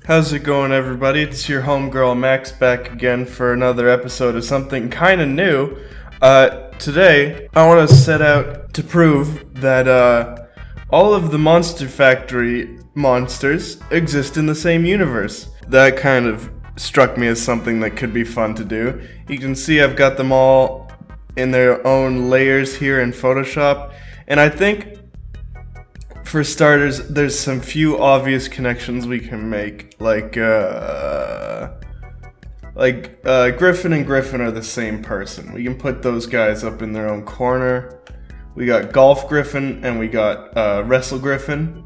How's it going, everybody? It's your homegirl Max back again for another episode of something kind of new. Today, I want to set out to prove that all of the Monster Factory monsters exist in the same universe. That kind of struck me as something that could be fun to do. You can see I've got them all in their own layers here in Photoshop, and I think for starters, there's some few obvious connections we can make, like Griffin and Griffin are the same person. We can put those guys up in their own corner. We got Golf Griffin and we got Wrestle Griffin.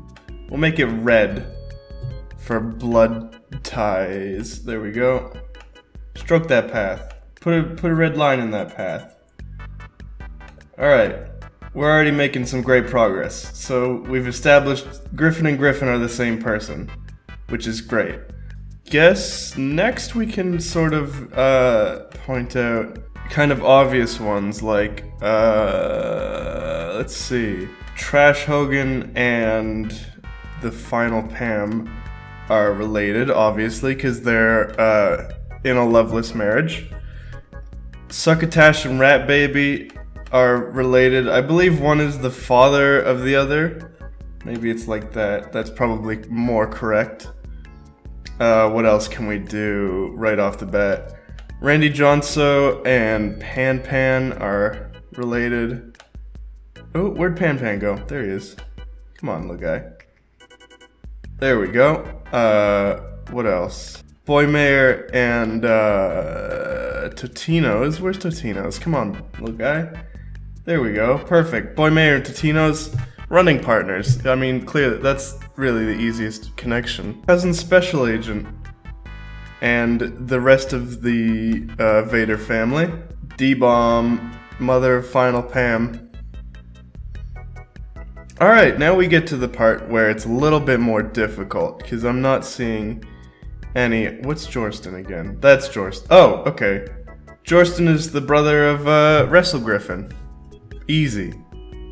We'll make it red for blood ties. There we go. Stroke that path. Put a red line in that path. Alright. We're already making some great progress. So we've established Griffin and Griffin are the same person, which is great. Guess next we can sort of point out kind of obvious ones like, let's see. Trash Hogan and the Final Pam are related, obviously, because they're in a loveless marriage. Succotash and Rat Baby are related. I believe one is the father of the other. Maybe it's like that. That's probably more correct. What else can we do right off the bat? Randy Johnso and Pan Pan are related. Oh, where'd Pan Pan go? There he is. Come on, little guy. There we go. What else? Boy Mayor and Totino's. Where's Totino's? Come on, little guy. There we go. Perfect. Boy Mayor and Totino's running partners. I mean, clearly, that's really the easiest connection. Cousin Special Agent and the rest of the Vader family. D-Bomb, mother of Final Pam. Alright, now we get to the part where it's a little bit more difficult, because I'm not seeing any... What's Jorston again? That's Jorston. Oh, okay. Jorston is the brother of Wrestle Griffin. Easy.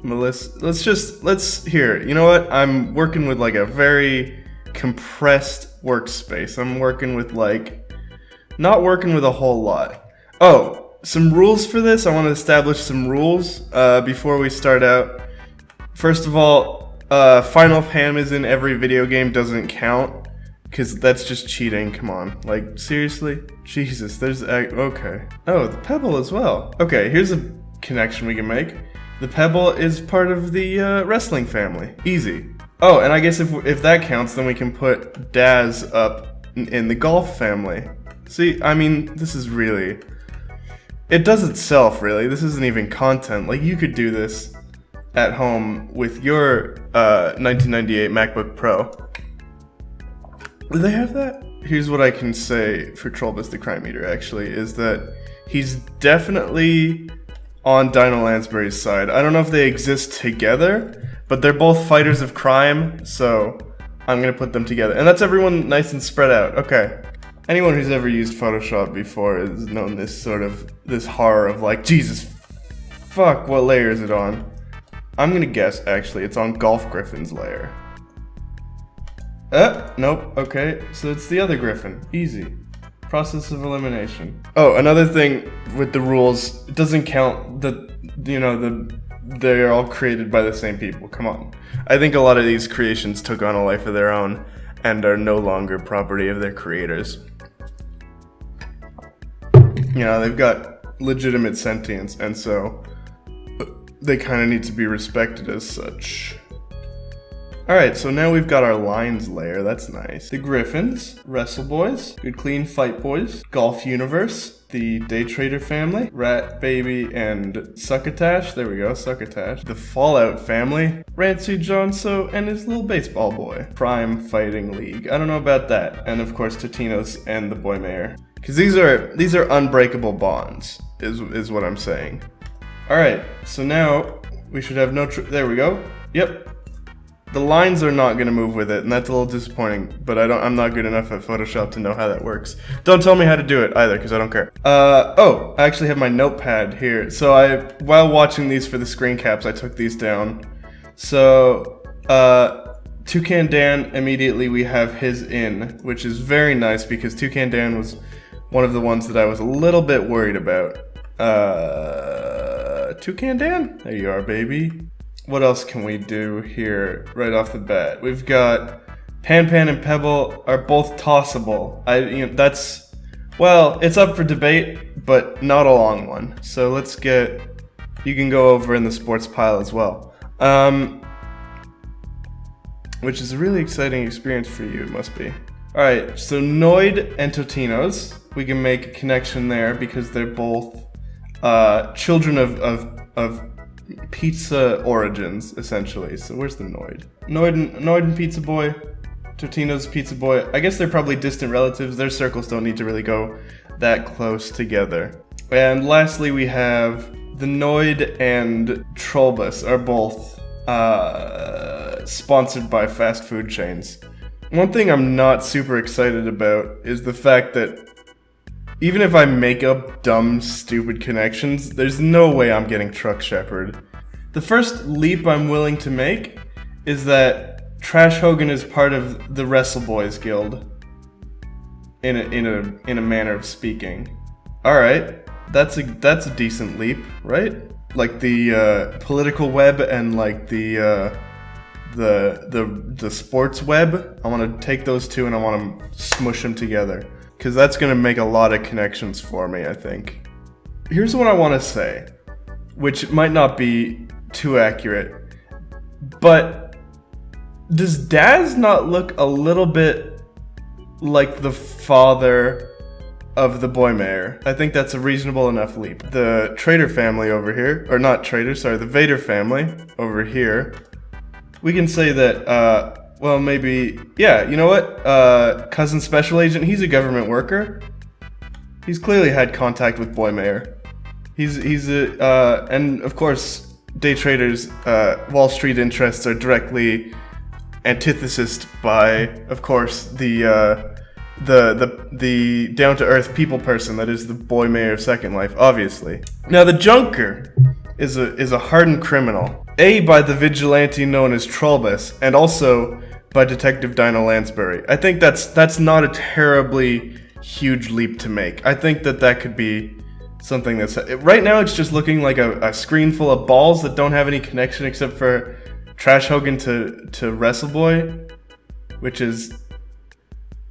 Let's here. You know what? I'm working with like a very compressed workspace. I'm working with not working with a whole lot. Oh, some rules for this. I want to establish some rules before we start out. First of all, Final Pam is in every video game doesn't count, because that's just cheating. Come on. Like, seriously? Jesus, there's... Okay. Oh, the Pebble as well. Okay, here's a connection we can make. The Pebble is part of the wrestling family. Easy. Oh, and I guess if that counts, then we can put Daz up in the golf family. See, I mean, this is really... It does itself, really. This isn't even content. Like, you could do this at home with your 1998 MacBook Pro. Do they have that? Here's what I can say for Trollbus the Crime Eater, actually, is that he's definitely on Dino Lansbury's side. I don't know if they exist together, but they're both fighters of crime, so I'm gonna put them together. And that's everyone nice and spread out. Okay. Anyone who's ever used Photoshop before has known this horror of like, Jesus, fuck, what layer is it on? I'm gonna guess, actually, it's on Golf Griffin's layer. Nope, okay, so it's the other Griffin. Easy. Process of elimination. Oh, another thing with the rules, it doesn't count that, they're all created by the same people. Come on. I think a lot of these creations took on a life of their own and are no longer property of their creators. They've got legitimate sentience, and so they kind of need to be respected as such. Alright, so now we've got our lines layer, that's nice. The Griffins, Wrestle Boys, Good Clean Fight Boys, Golf Universe, the Day Trader family, Rat Baby and Succotash, there we go, Succotash. The Fallout family, Rancy Johnso and his little baseball boy. Prime Fighting League, I don't know about that. And of course Totino's and the Boy Mayor. Because these are unbreakable bonds, is what I'm saying. Alright, so now we should have no there we go, yep. The lines are not going to move with it, and that's a little disappointing, but I'm not good enough at Photoshop to know how that works. Don't tell me how to do it either, because I don't care. Oh, I actually have my notepad here. So while watching these for the screen caps, I took these down. So, Toucan Dan, immediately we have his in, which is very nice because Toucan Dan was one of the ones that I was a little bit worried about. Toucan Dan? There you are, baby. What else can we do here right off the bat? We've got Pan Pan and Pebble are both tossable. That's, well, it's up for debate, but not a long one. So let's get, you can go over in the sports pile as well. Which is a really exciting experience for you, it must be. Alright, so Noid and Totino's, we can make a connection there because they're both children of pizza origins, essentially. So where's the Noid? Noid and Pizza Boy, Totino's Pizza Boy. I guess they're probably distant relatives. Their circles don't need to really go that close together. And lastly, we have the Noid and Trollbus are both sponsored by fast food chains. One thing I'm not super excited about is the fact that even if I make up dumb, stupid connections, there's no way I'm getting Truck Shepherd. The first leap I'm willing to make is that Trash Hogan is part of the Wrestle Boys Guild. In a manner of speaking. Alright, that's a decent leap, right? Like the political web and like the sports web. I want to take those two and I want to smush them together. Because that's going to make a lot of connections for me, I think. Here's what I want to say, which might not be too accurate, but does Daz not look a little bit like the father of the Boy Mayor? I think that's a reasonable enough leap. The Trader family over here, or not Trader, sorry, the Vader family over here, we can say that, well, maybe, yeah, you know what? Cousin Special Agent, he's a government worker. He's clearly had contact with Boy Mayor. He's a, and of course, Day Trader's Wall Street interests are directly antithesis by, of course, the down-to-earth people person that is the Boy Mayor of Second Life, obviously. Now, the Junker is a hardened criminal. A, by the vigilante known as Trollbus, and also by Detective Dino Lansbury. I think that's not a terribly huge leap to make. I think that could be something that's... Right now, it's just looking like a screen full of balls that don't have any connection except for Trash Hogan to Wrestle Boy, which is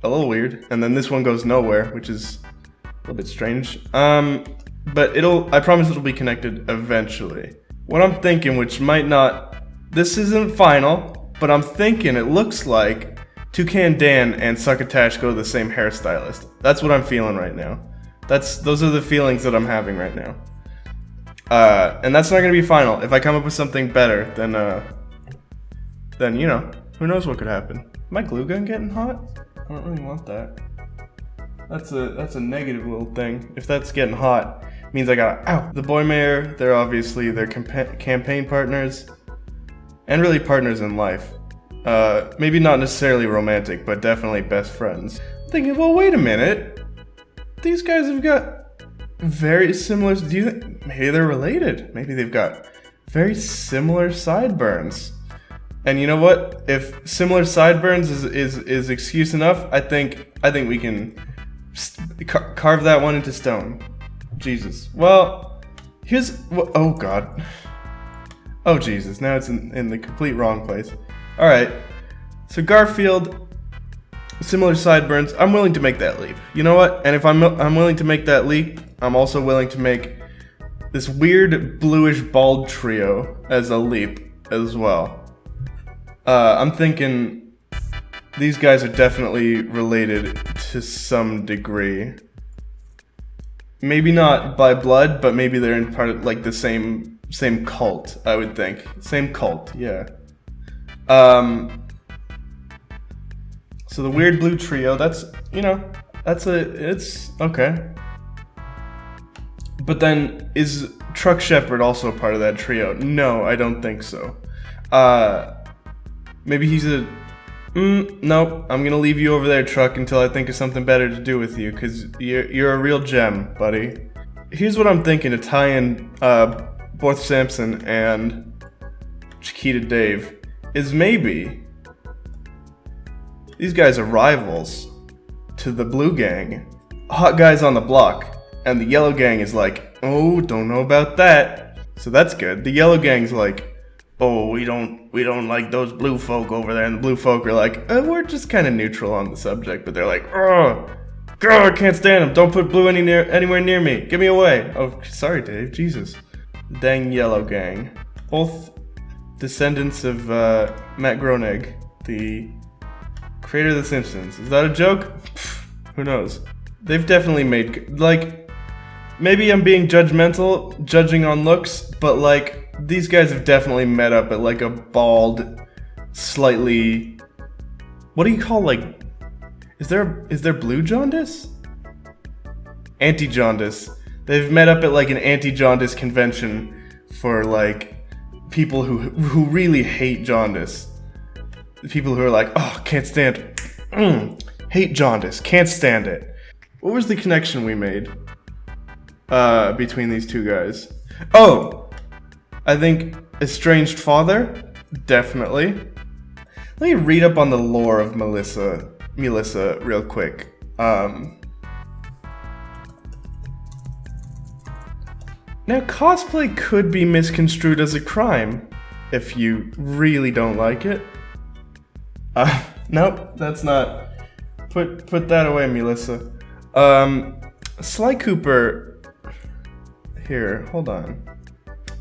a little weird. And then this one goes nowhere, which is a little bit strange. But I promise it'll be connected eventually. What I'm thinking, which might not... This isn't final, but I'm thinking it looks like Toucan Dan and Succotash go to the same hairstylist. That's what I'm feeling right now. Those are the feelings that I'm having right now. And that's not going to be final. If I come up with something better, then, you know, who knows what could happen. My glue gun getting hot? I don't really want that. That's a negative little thing. If that's getting hot, it means I gotta, ow! The Boy Mayor, they're obviously their campaign partners, and really partners in life. Maybe not necessarily romantic, but definitely best friends. I'm thinking, well, wait a minute. These guys have got very similar, do you think, maybe they're related. Maybe they've got very similar sideburns. And you know what? If similar sideburns is excuse enough, I think we can carve that one into stone. Jesus. Well, here's... Oh, God. Oh, Jesus. Now it's in the complete wrong place. Alright. So Garfield, similar sideburns. I'm willing to make that leap. You know what? And if I'm willing to make that leap, I'm also willing to make this weird bluish bald trio as a leap as well. I'm thinking these guys are definitely related to some degree. Maybe not by blood, but maybe they're in part of like the same cult, I would think. Same cult, yeah. So the weird blue trio, that's, you know, it's okay. But then, is Truck Shepherd also part of that trio? No, I don't think so. Maybe he's a... nope, I'm gonna leave you over there, Truck, until I think of something better to do with you, because you're a real gem, buddy. Here's what I'm thinking to tie in Borth Sampson and Chiquita Dave, is maybe These guys are rivals to the blue gang. Hot guys on the block. And the yellow gang is like, oh, don't know about that. So that's good. The yellow gang's like, oh, we don't like those blue folk over there. And the blue folk are like, we're just kind of neutral on the subject. But they're like, oh, God, I can't stand them. Don't put blue anywhere near me. Get me away. Oh, sorry, Dave. Jesus. Dang yellow gang. Both descendants of Matt Groening, the creator of The Simpsons. Is that a joke? Who knows? They've definitely made, like, maybe I'm being judgmental, judging on looks, but like, these guys have definitely met up at like a bald, slightly, what do you call, like, is there blue jaundice? Anti-jaundice. They've met up at like an anti-jaundice convention for like people who really hate jaundice. People who are like, oh, can't stand it. Hate jaundice, can't stand it. What was the connection we made between these two guys? Oh, I think estranged father, definitely. Let me read up on the lore of Melissa real quick. Now, cosplay could be misconstrued as a crime if you really don't like it. Nope, that's not. Put that away, Melissa. Sly Cooper. Here, hold on.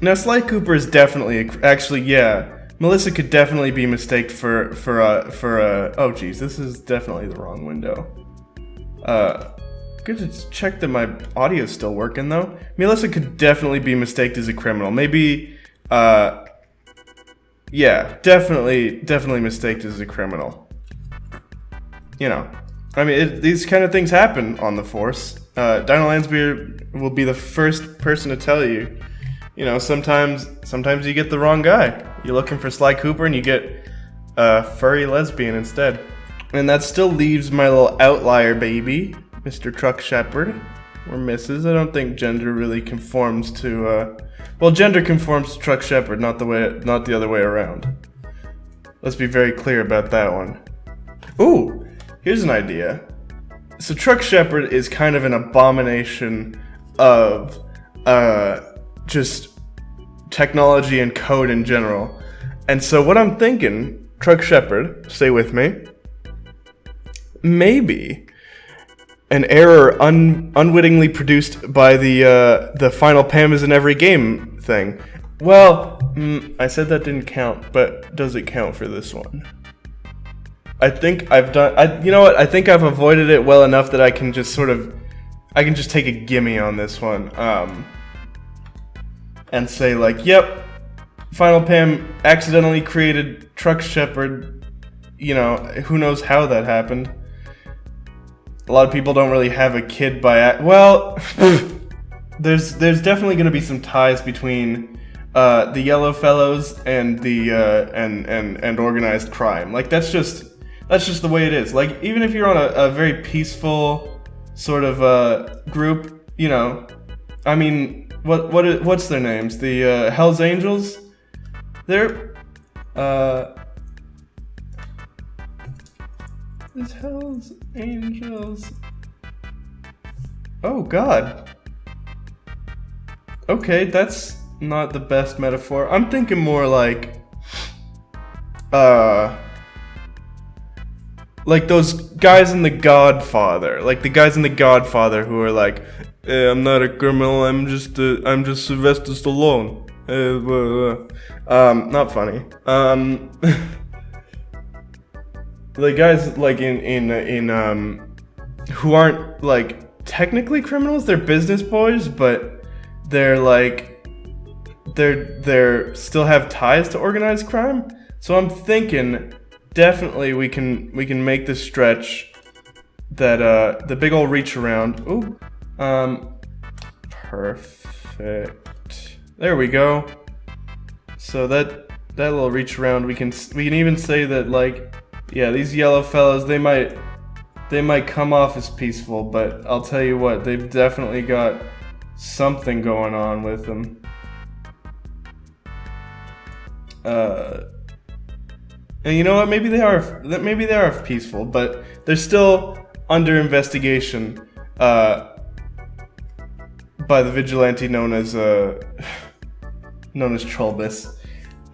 Now, Sly Cooper is definitely actually, yeah. Melissa could definitely be mistaken for oh geez, this is definitely the wrong window. Good to check that my audio's still working though. Melissa could definitely be mistaken as a criminal. Maybe, yeah, definitely mistaken as a criminal. You know, I mean, these kind of things happen on the force. Dino Lansbury will be the first person to tell you. You know, sometimes you get the wrong guy. You're looking for Sly Cooper and you get a furry lesbian instead. And that still leaves my little outlier baby, Mr. Truck Shepherd, or Mrs. I don't think gender really conforms to, well, gender conforms to Truck Shepherd, not the other way around. Let's be very clear about that one. Ooh, here's an idea. So Truck Shepherd is kind of an abomination of, just technology and code in general. And so what I'm thinking, Truck Shepherd, stay with me, maybe an error unwittingly produced by the Final Pam is in every game thing. Well, I said that didn't count, but does it count for this one? I think I've done, you know what, I think I've avoided it well enough that I can just take a gimme on this one. And say like, yep, Final Pam accidentally created Truck Shepherd. You know, who knows how that happened. A lot of people don't really have a kid by well, there's definitely going to be some ties between the Yellow Fellows and the and organized crime. Like that's just the way it is. Like even if you're on a very peaceful sort of group, you know, I mean, what's their names? The Hell's Angels? They're It's Hell's Angels. Oh god. Okay, that's not the best metaphor. I'm thinking more like those guys in The Godfather. Like the guys in The Godfather who are like, I'm not a criminal, I'm just Sylvester Stallone. Not funny. The guys like in who aren't like technically criminals, they're business boys, but they're like they're still have ties to organized crime. So I'm thinking definitely we can make this stretch that the big old reach around. Ooh. Perfect. There we go. So that little reach around, we can even say that like, yeah, these yellow fellows, they might come off as peaceful, but I'll tell you what, they've definitely got something going on with them. And you know what? Maybe they are peaceful, but they're still under investigation by the vigilante known as Trollbus.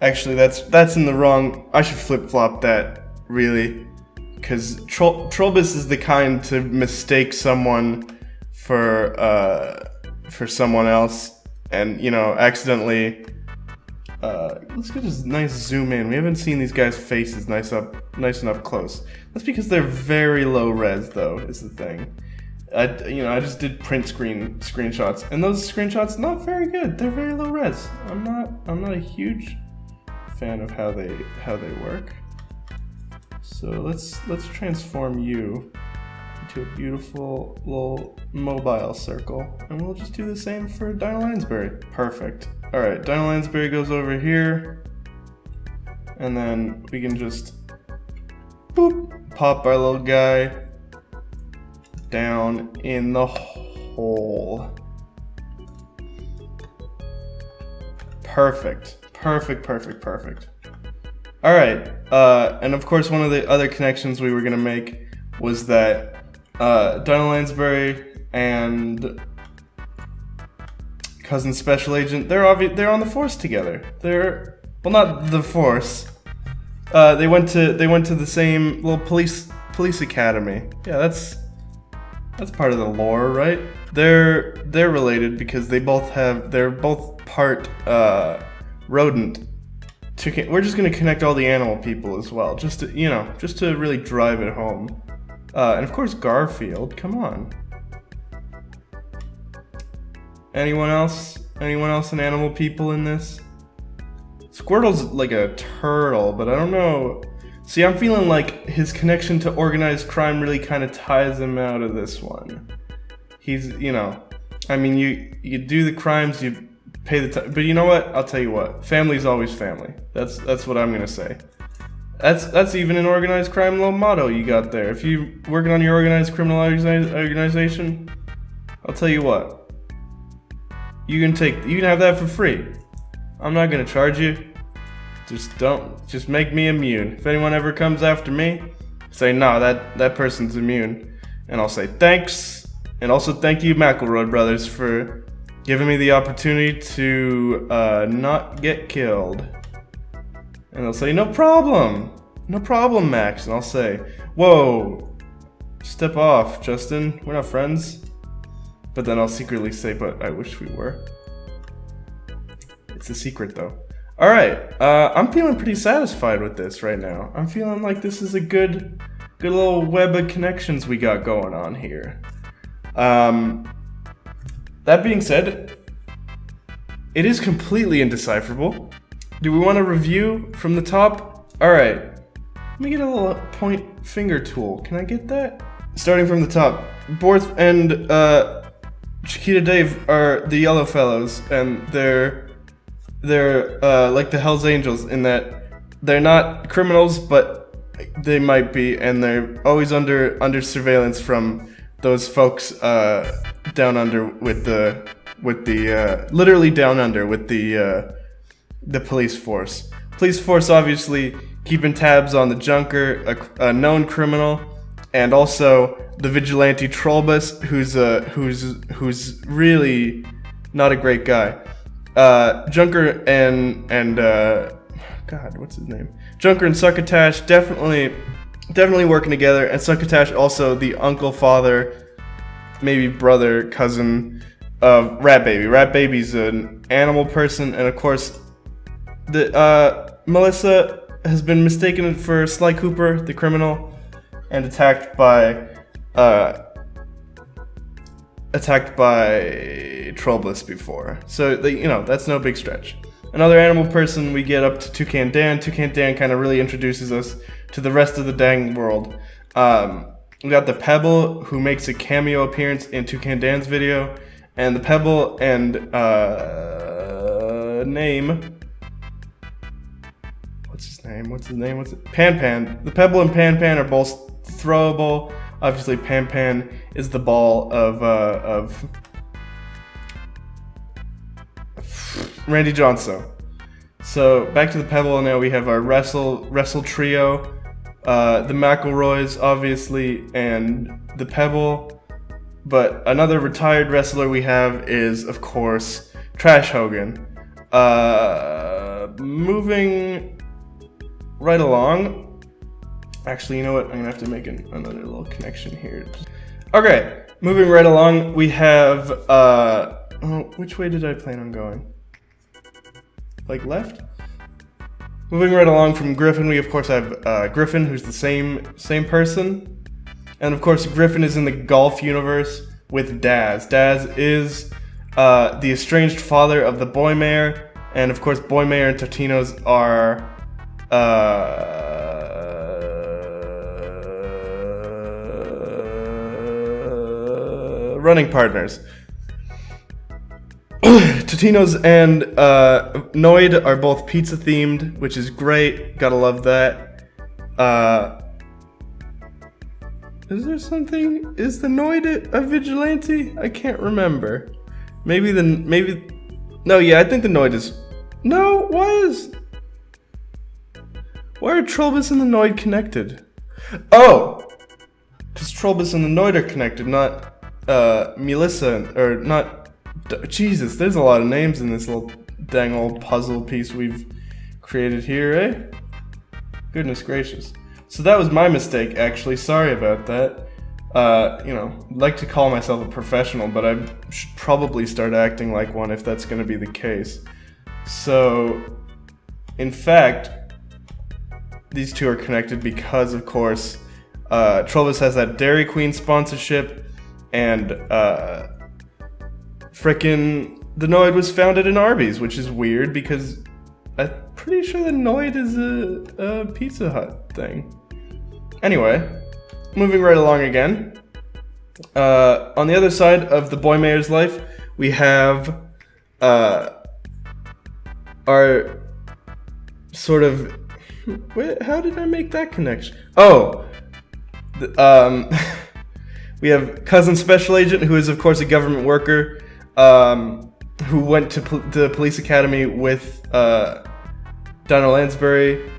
Actually, that's in the wrong. I should flip-flop that, really, because Trollbus is the kind to mistake someone for someone else, and accidentally. Let's get a nice zoom in. We haven't seen these guys' faces nice and up close. That's because they're very low res, though, is the thing. I just did print screenshots, and those screenshots not very good. They're very low res. I'm not a huge fan of how they work. So let's transform you into a beautiful little mobile circle, and we'll just do the same for Dino Lansbury. Perfect. All right, Dino Lansbury goes over here, and then we can just boop, pop our little guy down in the hole. Perfect. All right, and of course one of the other connections we were gonna make was that Dino Lansbury and Cousin Special Agent, they're on the force together. They're, well, not the force. They went to the same little police academy. Yeah, that's part of the lore, right? They're related because they're both part rodent. We're just gonna connect all the animal people as well, just to really drive it home. And of course Garfield, come on. Anyone else? An animal people in this? Squirtle's like a turtle, but I don't know. See, I'm feeling like his connection to organized crime really kind of ties him out of this one. He's, I mean, you do the crimes, you pay the time, but you know what? I'll tell you what. Family's always family. That's what I'm gonna say. That's even an organized crime little motto you got there. If you're working on your organized criminal organization, I'll tell you what. You can have that for free. I'm not gonna charge you. Just make me immune. If anyone ever comes after me, say, nah, that person's immune. And I'll say thanks. And also thank you, McElroy Brothers, for giving me the opportunity to not get killed. And they'll say, no problem, Max. And I'll say, whoa, step off, Justin, we're not friends. But then I'll secretly say, but I wish we were. It's a secret though. Alright, I'm feeling pretty satisfied with this right now. I'm feeling like this is a good little web of connections we got going on here. That being said, it is completely indecipherable. Do we want to review from the top? Alright, let me get a little point finger tool. Can I get that? Starting from the top, Borth and Chiquita Dave are the yellow fellows, and they're like the Hells Angels in that they're not criminals, but they might be, and they're always under surveillance from those folks down under with the literally down under with the police force. Police force obviously keeping tabs on the Junker, a known criminal, and also the vigilante Trollbus, who's really not a great guy. Junker and God, what's his name? Junker and Succotash definitely working together, and Succotash also the uncle, father, maybe brother, cousin of Rat Baby. Rat Baby's an animal person, and of course, Melissa has been mistaken for Sly Cooper, the criminal, and attacked by Trollbus before. So that's no big stretch. Another animal person, we get up to Toucan Dan. Toucan Dan kind of really introduces us to the rest of the dang world. We got the Pebble, who makes a cameo appearance in Toucan Dan's video, and the Pebble and Pan Pan. The Pebble and Pan Pan are both throwable. Obviously, Pan Pan is the ball of Randy Johnson. So back to the Pebble. Now we have our wrestle trio, the McElroys obviously, and the Pebble. But another retired wrestler we have is, of course, Trash Hogan. Moving right along. Actually, you know what? I'm gonna have to make another little connection here. Okay, moving right along, we have which way did I plan on going? Like left? Moving right along from Griffin, we of course have Griffin, who's the same person. And of course, Griffin is in the golf universe with Daz. Daz is the estranged father of the Boy Mayor, and of course, Boy Mayor and Totino's are running partners. Totino's and Noid are both pizza themed, which is great. Gotta love that. Is there something? Is the Noid a vigilante? I can't remember. Maybe. No, yeah, I think the Noid is. No, why are Trollbus and the Noid connected? Oh, because Trollbus and the Noid are connected, not Melissa or not. Jesus, there's a lot of names in this little dang old puzzle piece we've created here, eh? Goodness gracious. So that was my mistake, actually. Sorry about that. I'd like to call myself a professional, but I should probably start acting like one if that's going to be the case. So, in fact, these two are connected because, of course, Trollbus has that Dairy Queen sponsorship, and frickin' the Noid was founded in Arby's, which is weird because I'm pretty sure the Noid is a Pizza Hut thing. Anyway, moving right along again. On the other side of the Boy Mayor's life, we have our sort of... Wait, how did I make that connection? Oh! We have Cousin Special Agent, who is, of course, a government worker, who went to the police academy with Dino Lansbury.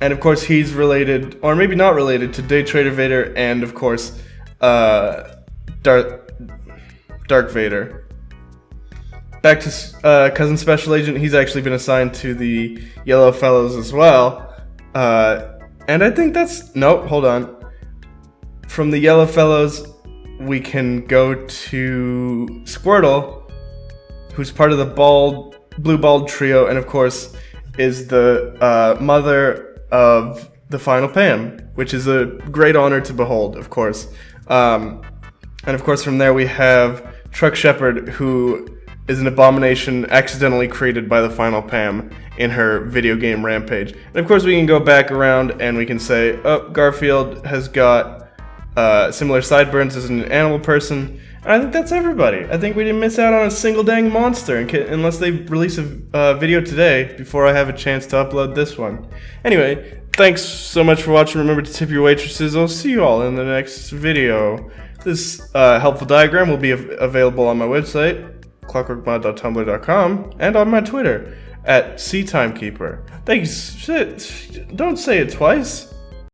And of course, he's related, or maybe not related, to Day Trader Vader and, of course, Darth Vader. Back to Cousin Special Agent, he's actually been assigned to the Yellow Fellows as well. And I think that's... Nope, hold on. From the Yellow Fellows, we can go to Squirtle, who's part of the Blue Bald Trio, and of course, is the mother of the Final Pam, which is a great honor to behold, of course. And of course, from there we have Truck Shepard, who is an abomination accidentally created by the Final Pam in her video game Rampage. And of course, we can go back around and we can say, oh, Garfield has got similar sideburns as an animal person. And I think that's everybody. I think we didn't miss out on a single dang monster unless they release a video today before I have a chance to upload this one. Anyway, thanks so much for watching. Remember to tip your waitresses. I'll see you all in the next video. This helpful diagram will be available on my website, clockworkmod.tumblr.com, and on my Twitter @CTimekeeper. Thanks. Shit, don't say it twice.